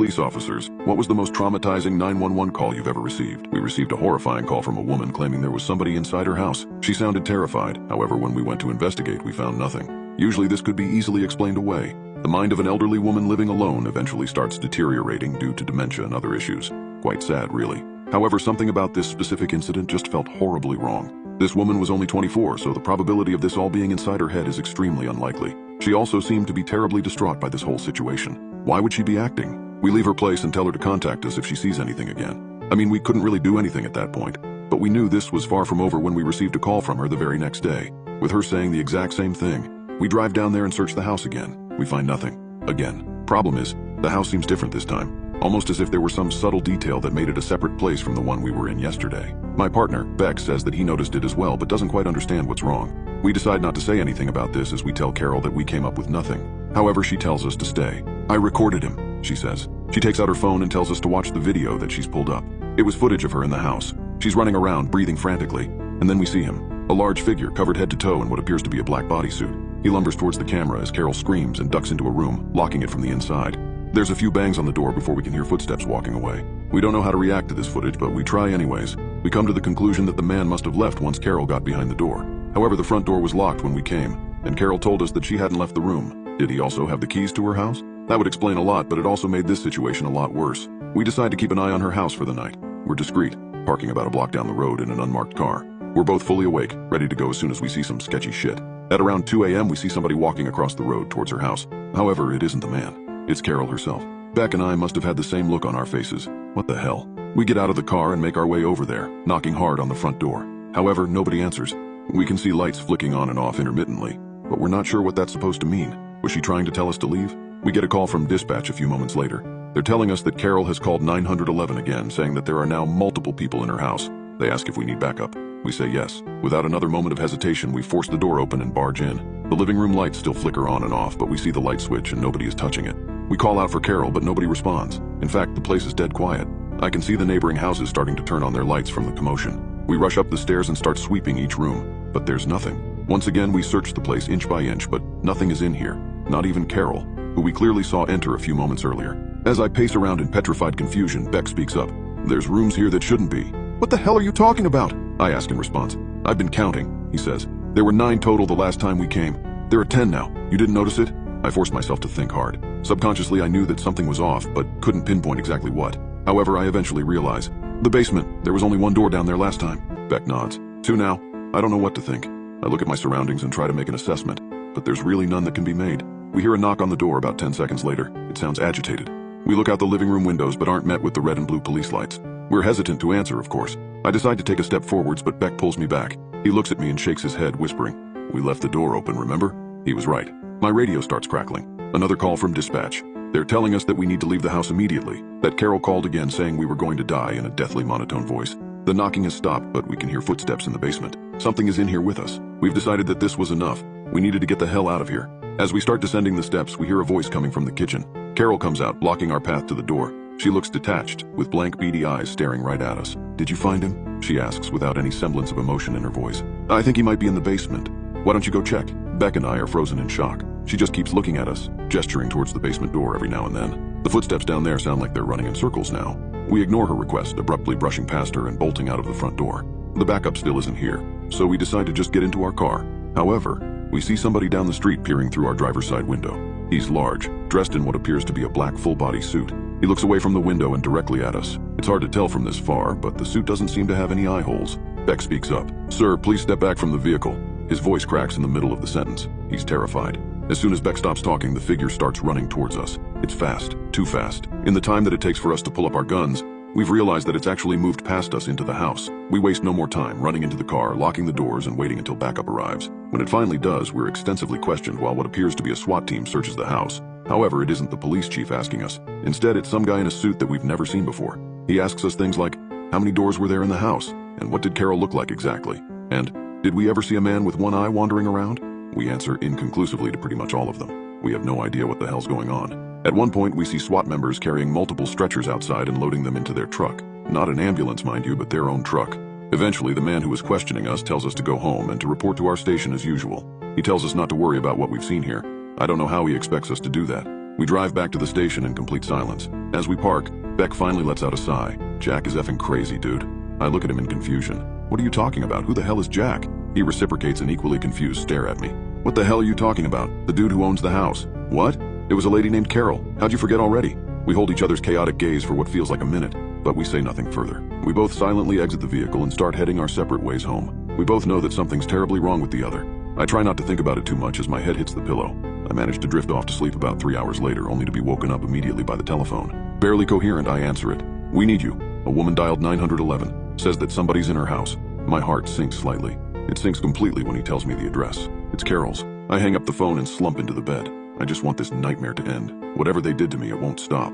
police officers, what was the most traumatizing 911 call you've ever received? We received a horrifying call from a woman claiming there was somebody inside her house. She sounded terrified. However, when we went to investigate, we found nothing. Usually this could be easily explained away. The mind of an elderly woman living alone eventually starts deteriorating due to dementia and other issues. Quite sad, really. However, something about this specific incident just felt horribly wrong. This woman was only 24, so the probability of this all being inside her head is extremely unlikely. She also seemed to be terribly distraught by this whole situation. Why would she be acting? We leave her place and tell her to contact us if she sees anything again. I mean, we couldn't really do anything at that point, but we knew this was far from over when we received a call from her the very next day, with her saying the exact same thing. We drive down there and search the house again. We find nothing. Again. Problem is, the house seems different this time, almost as if there were some subtle detail that made it a separate place from the one we were in yesterday. My partner, Beck, says that he noticed it as well but doesn't quite understand what's wrong. We decide not to say anything about this as we tell Carol that we came up with nothing. However, she tells us to stay. I recorded him, she says. She takes out her phone and tells us to watch the video that she's pulled up. It was footage of her in the house. She's running around, breathing frantically, and then we see him. A large figure covered head to toe in what appears to be a black bodysuit. He lumbers towards the camera as Carol screams and ducks into a room, locking it from the inside. There's a few bangs on the door before we can hear footsteps walking away. We don't know how to react to this footage, but we try anyways. We come to the conclusion that the man must have left once Carol got behind the door. However, the front door was locked when we came, and Carol told us that she hadn't left the room. Did he also have the keys to her house? That would explain a lot, but it also made this situation a lot worse. We decide to keep an eye on her house for the night. We're discreet, parking about a block down the road in an unmarked car. We're both fully awake, ready to go as soon as we see some sketchy shit. At around 2 a.m. we see somebody walking across the road towards her house. However, it isn't the man. It's Carol herself. Beck and I must have had the same look on our faces. What the hell? We get out of the car and make our way over there, knocking hard on the front door. However, nobody answers. We can see lights flicking on and off intermittently, but we're not sure what that's supposed to mean. Was she trying to tell us to leave? We get a call from dispatch a few moments later. They're telling us that Carol has called 911 again, saying that there are now multiple people in her house. They ask if we need backup. We say yes. Without another moment of hesitation, we force the door open and barge in. The living room lights still flicker on and off, but we see the light switch and nobody is touching it. We call out for Carol, but nobody responds. In fact, the place is dead quiet. I can see the neighboring houses starting to turn on their lights from the commotion. We rush up the stairs and start sweeping each room, but there's nothing. Once again, we search the place inch by inch, but nothing is in here. Not even Carol, who we clearly saw enter a few moments earlier. As I pace around in petrified confusion, Beck speaks up. There's rooms here that shouldn't be. What the hell are you talking about? I ask in response. I've been counting, he says. There were 9 total the last time we came. There are 10 now. You didn't notice it? I forced myself to think hard. Subconsciously, I knew that something was off, but couldn't pinpoint exactly what. However, I eventually realize. The basement. There was only 1 door down there last time. Beck nods. 2 now. I don't know what to think. I look at my surroundings and try to make an assessment, but there's really none that can be made. We hear a knock on the door about 10 seconds later. It sounds agitated. We look out the living room windows but aren't met with the red and blue police lights. We're hesitant to answer, of course. I decide to take a step forwards, but Beck pulls me back. He looks at me and shakes his head, whispering, "We left the door open, remember?" He was right. My radio starts crackling. Another call from dispatch. They're telling us that we need to leave the house immediately, that Carol called again saying we were going to die in a deathly monotone voice. The knocking has stopped, but we can hear footsteps in the basement. Something is in here with us. We've decided that this was enough. We needed to get the hell out of here. As we start descending the steps, we hear a voice coming from the kitchen. Carol comes out, blocking our path to the door. She looks detached, with blank, beady eyes staring right at us. "Did you find him?" she asks without any semblance of emotion in her voice. "I think he might be in the basement. Why don't you go check?" Beck and I are frozen in shock. She just keeps looking at us, gesturing towards the basement door every now and then. The footsteps down there sound like they're running in circles now. We ignore her request, abruptly brushing past her and bolting out of the front door. The backup still isn't here, so we decide to just get into our car. However, we see somebody down the street peering through our driver's side window. He's large, dressed in what appears to be a black full-body suit. He looks away from the window and directly at us. It's hard to tell from this far, but the suit doesn't seem to have any eye holes. Beck speaks up. "Sir, please step back from the vehicle." His voice cracks in the middle of the sentence. He's terrified. As soon as Beck stops talking, the figure starts running towards us. It's fast, too fast. In the time that it takes for us to pull up our guns, we've realized that it's actually moved past us into the house. We waste no more time running into the car, locking the doors, and waiting until backup arrives. When it finally does, we're extensively questioned while what appears to be a SWAT team searches the house. However, it isn't the police chief asking us. Instead, it's some guy in a suit that we've never seen before. He asks us things like, how many doors were there in the house? And what did Carol look like exactly? And, did we ever see a man with one eye wandering around? We answer inconclusively to pretty much all of them. We have no idea what the hell's going on. At one point, we see SWAT members carrying multiple stretchers outside and loading them into their truck. Not an ambulance, mind you, but their own truck. Eventually, the man who was questioning us tells us to go home and to report to our station as usual. He tells us not to worry about what we've seen here. I don't know how he expects us to do that. We drive back to the station in complete silence. As we park, Beck finally lets out a sigh. Jack is effing crazy, dude. I look at him in confusion. What are you talking about? Who the hell is Jack? He reciprocates an equally confused stare at me. What the hell are you talking about? The dude who owns the house. What? It was a lady named Carol. How'd you forget already? We hold each other's chaotic gaze for what feels like a minute, but we say nothing further. We both silently exit the vehicle and start heading our separate ways home. We both know that something's terribly wrong with the other. I try not to think about it too much as my head hits the pillow. I manage to drift off to sleep about 3 hours later, only to be woken up immediately by the telephone. Barely coherent, I answer it. We need you. A woman dialed 911. Says that somebody's in her house. My heart sinks slightly. It sinks completely when he tells me the address. It's Carol's. I hang up the phone and slump into the bed. I just want this nightmare to end. Whatever they did to me, it won't stop.